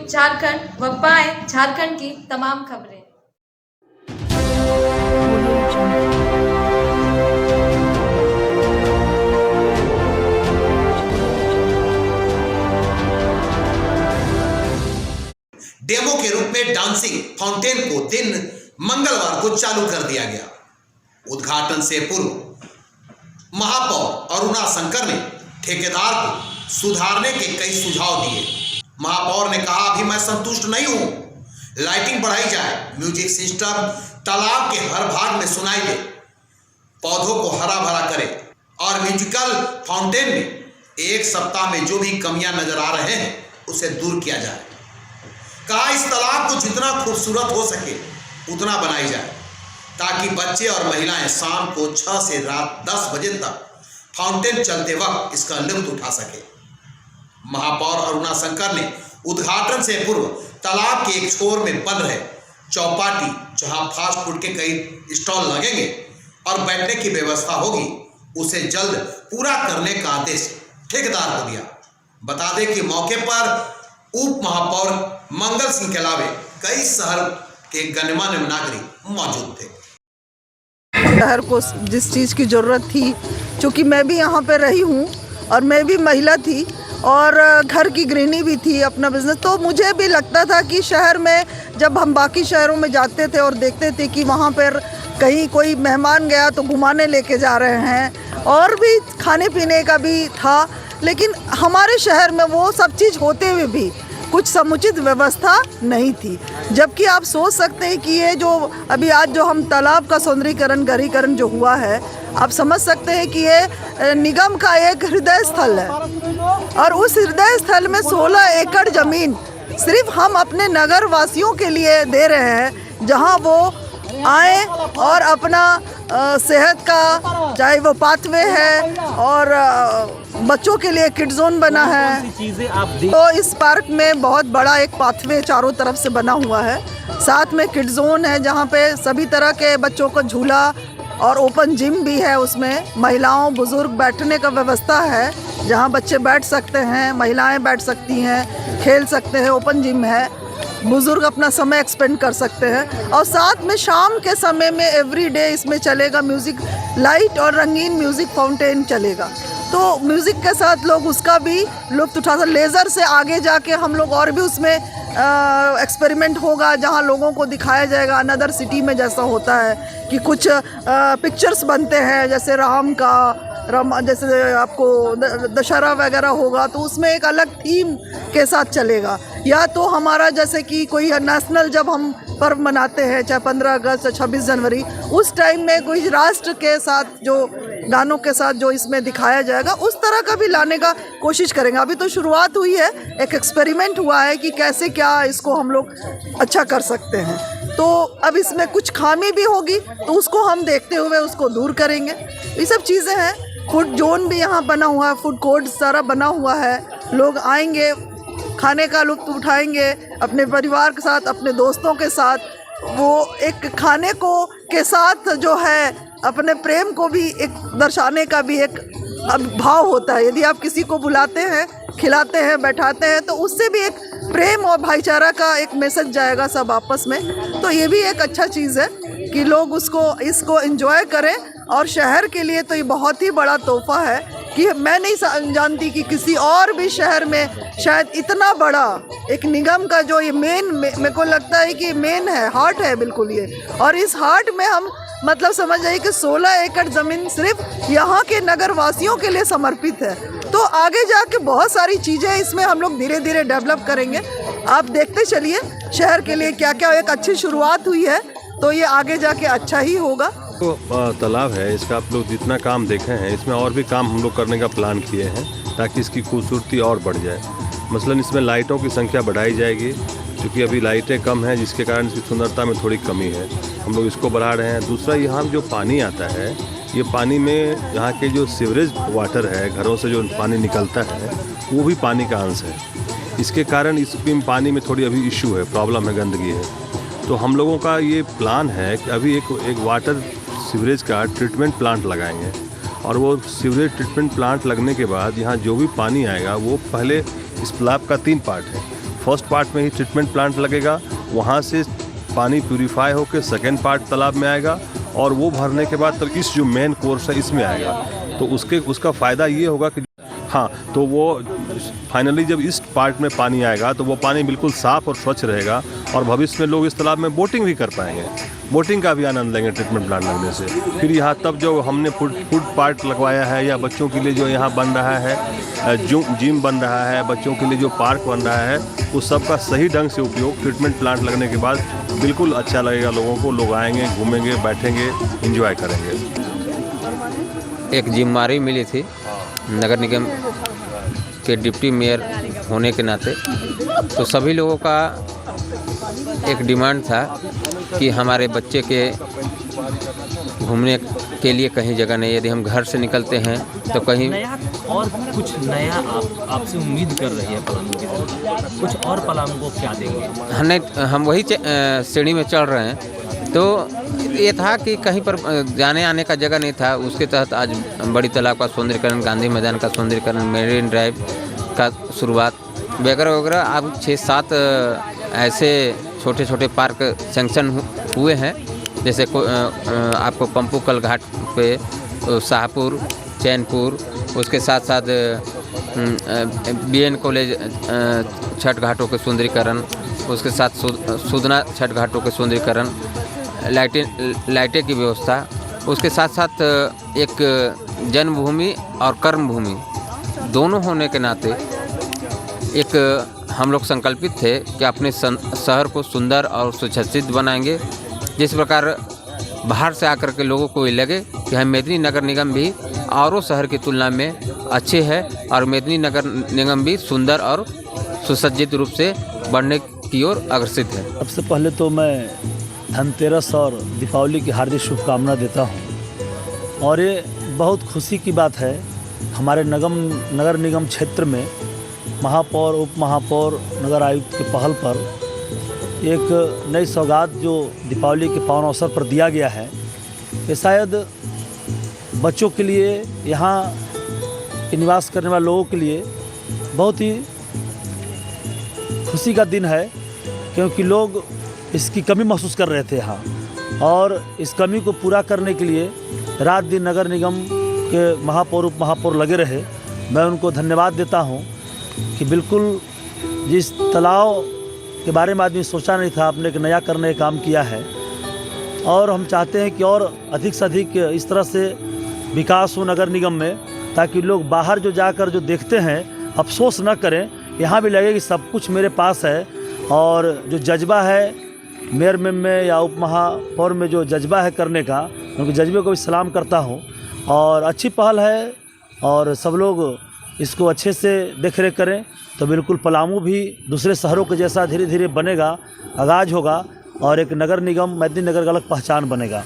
झारखंड व पाएं झारखंड की तमाम खबरें। डेमो के रूप में डांसिंग फाउंटेन को दिन मंगलवार को चालू कर दिया गया। उद्घाटन से पूर्व महापौर अरुणा शंकर ने ठेकेदार को सुधारने के कई सुझाव दिए। महापौर ने कहा, अभी मैं संतुष्ट नहीं हूं, लाइटिंग बढ़ाई जाए, म्यूजिक सिस्टम तालाब के हर भाग में सुनाई दे, पौधों को हरा भरा करे और म्यूजिकल फाउंटेन में एक सप्ताह में जो भी कमियां नजर आ रहे हैं उसे दूर किया जाए। कहा, इस तालाब को जितना खूबसूरत हो सके उतना बनाई जाए ताकि बच्चे और महिलाएं शाम को 6 से रात 10 बजे तक फाउंटेन चलते वक्त इसका लुत्फ उठा सके। महापौर अरुणा शंकर ने उद्घाटन से पूर्व तालाब के एक छोर में बन रहे चौपाटी, जहां फास्ट फूड के कई स्टॉल लगेंगे और बैठने की व्यवस्था होगी, उसे जल्द पूरा करने का आदेश ठेकेदार को दिया। बता दें कि मौके पर उप महापौर मंगल सिंह के अलावे कई शहर के गणमान्य नागरिक मौजूद थे। शहर को जिस चीज़ की ज़रूरत थी, चूँकि मैं भी यहाँ पे रही हूँ और मैं भी महिला थी और घर की गृहिणी भी थी, अपना बिजनेस, तो मुझे भी लगता था कि शहर में जब हम बाकी शहरों में जाते थे और देखते थे कि वहाँ पर कहीं कोई मेहमान गया तो घुमाने लेके जा रहे हैं और भी खाने पीने का भी था, लेकिन हमारे शहर में वो सब चीज़ होते हुए भी कुछ समुचित व्यवस्था नहीं थी। जबकि आप सोच सकते हैं कि ये जो अभी आज जो हम तालाब का सौंदर्यीकरण गहरीकरण जो हुआ है, आप समझ सकते हैं कि ये निगम का एक हृदय स्थल है और उस हृदय स्थल में 16 एकड़ ज़मीन सिर्फ हम अपने नगर वासियों के लिए दे रहे हैं, जहां वो आए और अपना सेहत का, चाहे वो पाथवे है और बच्चों के लिए किड जोन बना है, तो इस पार्क में बहुत बड़ा एक पाथवे चारों तरफ से बना हुआ है। साथ में किड जोन है जहाँ पे सभी तरह के बच्चों को झूला और ओपन जिम भी है, उसमें महिलाओं बुजुर्ग बैठने का व्यवस्था है जहाँ बच्चे बैठ सकते हैं, महिलाएं बैठ सकती हैं, खेल सकते हैं, ओपन जिम है, बुजुर्ग अपना समय एक्सपेंड कर सकते हैं। और साथ में शाम के समय में एवरीडे इसमें चलेगा म्यूज़िक लाइट और रंगीन म्यूज़िक फाउंटेन चलेगा, तो म्यूज़िक के साथ लोग उसका भी लुत्फ उठा सकते। लेज़र से आगे जाके हम लोग और भी उसमें एक्सपेरिमेंट होगा जहां लोगों को दिखाया जाएगा अनदर सिटी में जैसा होता है कि कुछ पिक्चर्स बनते हैं, जैसे राम का जैसे आपको दशहरा वगैरह होगा तो उसमें एक अलग थीम के साथ चलेगा, या तो हमारा जैसे कि कोई नेशनल जब हम पर्व मनाते हैं, चाहे 15 अगस्त या 26 जनवरी, उस टाइम में कोई राष्ट्र के साथ जो गानों के साथ जो इसमें दिखाया जाएगा, उस तरह का भी लाने का कोशिश करेंगे। अभी तो शुरुआत हुई है, एक एक्सपेरिमेंट हुआ है कि कैसे क्या इसको हम लोग अच्छा कर सकते हैं। तो अब इसमें कुछ खामी भी होगी तो उसको हम देखते हुए उसको दूर करेंगे। ये सब चीज़ें हैं। फूड जोन भी यहाँ बना हुआ है, फूड कोर्ट सारा बना हुआ है, लोग आएंगे, खाने का लुत्फ उठाएंगे अपने परिवार के साथ, अपने दोस्तों के साथ, वो एक खाने को के साथ जो है अपने प्रेम को भी एक दर्शाने का भी एक भाव होता है। यदि आप किसी को बुलाते हैं, खिलाते हैं, बैठाते हैं, तो उससे भी एक प्रेम और भाईचारा का एक मैसेज जाएगा सब आपस में। तो ये भी एक अच्छा चीज़ है कि लोग इसको एंजॉय करें। और शहर के लिए तो ये बहुत ही बड़ा तोहफा है कि मैं नहीं जानती कि किसी और भी शहर में शायद इतना बड़ा एक निगम का जो ये मेरे को लगता है कि मेन है, हार्ट है बिल्कुल ये। और इस हार्ट में हम मतलब समझ जाइए कि 16 एकड़ ज़मीन सिर्फ यहाँ के नगर वासियों के लिए समर्पित है। तो आगे जाके बहुत सारी चीज़ें इसमें हम लोग धीरे धीरे डेवलप करेंगे। आप देखते चलिए शहर के लिए क्या क्या एक अच्छी शुरुआत हुई है, तो ये आगे जाके अच्छा ही होगा। तो तालाब है, इसका आप लोग जितना काम देखे हैं, इसमें और भी काम हम लोग करने का प्लान किए हैं ताकि इसकी खूबसूरती और बढ़ जाए। मसलन इसमें लाइटों की संख्या बढ़ाई जाएगी, क्योंकि अभी लाइटें कम हैं जिसके कारण इसकी सुंदरता में थोड़ी कमी है, हम लोग इसको बढ़ा रहे हैं। दूसरा, यहाँ जो पानी आता है, ये पानी में यहाँ के जो सीवरेज वाटर है, घरों से जो पानी निकलता है, वो भी पानी का अंश है। इसके कारण इसमें पानी में थोड़ी अभी इशू है, प्रॉब्लम है, गंदगी है। तो हम लोगों का ये प्लान है कि अभी एक वाटर सीवरेज का ट्रीटमेंट प्लांट लगाएंगे, और वो सीवरेज ट्रीटमेंट प्लांट लगने के बाद यहाँ जो भी पानी आएगा वो पहले इस तालाब का 3 पार्ट है। फर्स्ट पार्ट में ही ट्रीटमेंट प्लांट लगेगा, वहाँ से पानी प्यूरीफाई होकर सेकेंड पार्ट तालाब में आएगा और वो भरने के बाद तब इस जो मेन कोर्स है इसमें आएगा। तो उसका फ़ायदा ये होगा कि हाँ, तो वो फाइनली जब इस पार्ट में पानी आएगा तो वो पानी बिल्कुल साफ़ और स्वच्छ रहेगा और भविष्य में लोग इस तालाब में बोटिंग भी कर पाएंगे, बोटिंग का भी आनंद लेंगे ट्रीटमेंट प्लांट लगने से। फिर यहाँ तब जो हमने फूड पार्क लगवाया है या बच्चों के लिए जो यहाँ बन रहा है, जो जिम बन रहा है, बच्चों के लिए जो पार्क बन रहा है, उस सब का सही ढंग से उपयोग ट्रीटमेंट प्लांट लगने के बाद बिल्कुल अच्छा लगेगा लोगों को। लोग आएंगे, घूमेंगे, बैठेंगे, एंजॉय करेंगे। एक जिम्मेदारी मिली थी नगर निगम के डिप्टी मेयर होने के नाते, तो सभी लोगों का एक डिमांड था कि हमारे बच्चे के घूमने के लिए कहीं जगह नहीं, यदि हम घर से निकलते हैं तो कहीं नया और कुछ नया आपसे उम्मीद कर रही है पलामू की तरफ, कुछ और पलामू को क्या देंगे? हम वही श्रेणी में चल रहे हैं। तो ये था कि कहीं पर जाने आने का जगह नहीं था, उसके तहत आज बड़ी तालाब का सौंदर्यकरण, गांधी मैदान का सौंदर्यकरण, मेरीन ड्राइव का शुरुआत वगैरह वगैरह। अब 6-7 ऐसे छोटे छोटे पार्क सैंक्शन हुए हैं, जैसे आपको पंपूकल घाट पे शाहपुर, चैनपुर, उसके साथ साथ BN कॉलेज छठ घाटों के सुंदरीकरण, उसके साथ सुदना छठ घाटों के सुंदरीकरण, लाइटें की व्यवस्था, उसके साथ साथ एक जन्मभूमि और कर्मभूमि दोनों होने के नाते एक हम लोग संकल्पित थे कि अपने शहर को सुंदर और सुसज्जित बनाएंगे, जिस प्रकार बाहर से आकर के लोगों को ये लगे कि हम मेदिनी नगर निगम भी औरों शहर की तुलना में अच्छे हैं और मेदिनी नगर निगम भी सुंदर और सुसज्जित रूप से बढ़ने की ओर अग्रसित है। सबसे पहले तो मैं धनतेरस और दीपावली की हार्दिक शुभकामना देता हूँ और ये बहुत खुशी की बात है हमारे नगर निगम क्षेत्र में महापौर, उप महापौर, नगर आयुक्त के पहल पर एक नई सौगात जो दीपावली के पावन अवसर पर दिया गया है, ये शायद बच्चों के लिए, यहाँ के निवास करने वाले लोगों के लिए बहुत ही खुशी का दिन है, क्योंकि लोग इसकी कमी महसूस कर रहे थे यहाँ, और इस कमी को पूरा करने के लिए रात दिन नगर निगम के महापौर, उप महापौर लगे रहे। मैं उनको धन्यवाद देता हूँ कि बिल्कुल जिस तालाब के बारे में आदमी सोचा नहीं था, आपने एक नया करने का काम किया है और हम चाहते हैं कि और अधिक से अधिक इस तरह से विकास हो नगर निगम में, ताकि लोग बाहर जो जाकर जो देखते हैं अफसोस न करें, यहाँ भी लगे कि सब कुछ मेरे पास है। और जो जज्बा है मेयर में या उप महापौर में जो जज्बा है करने का, उनके जज्बे को भी सलाम करता हूँ और अच्छी पहल है और सब लोग इसको अच्छे से देख रेख करें तो बिल्कुल पलामू भी दूसरे शहरों के जैसा धीरे धीरे बनेगा, आगाज होगा और एक नगर निगम मेदिनी नगर का अलग पहचान बनेगा।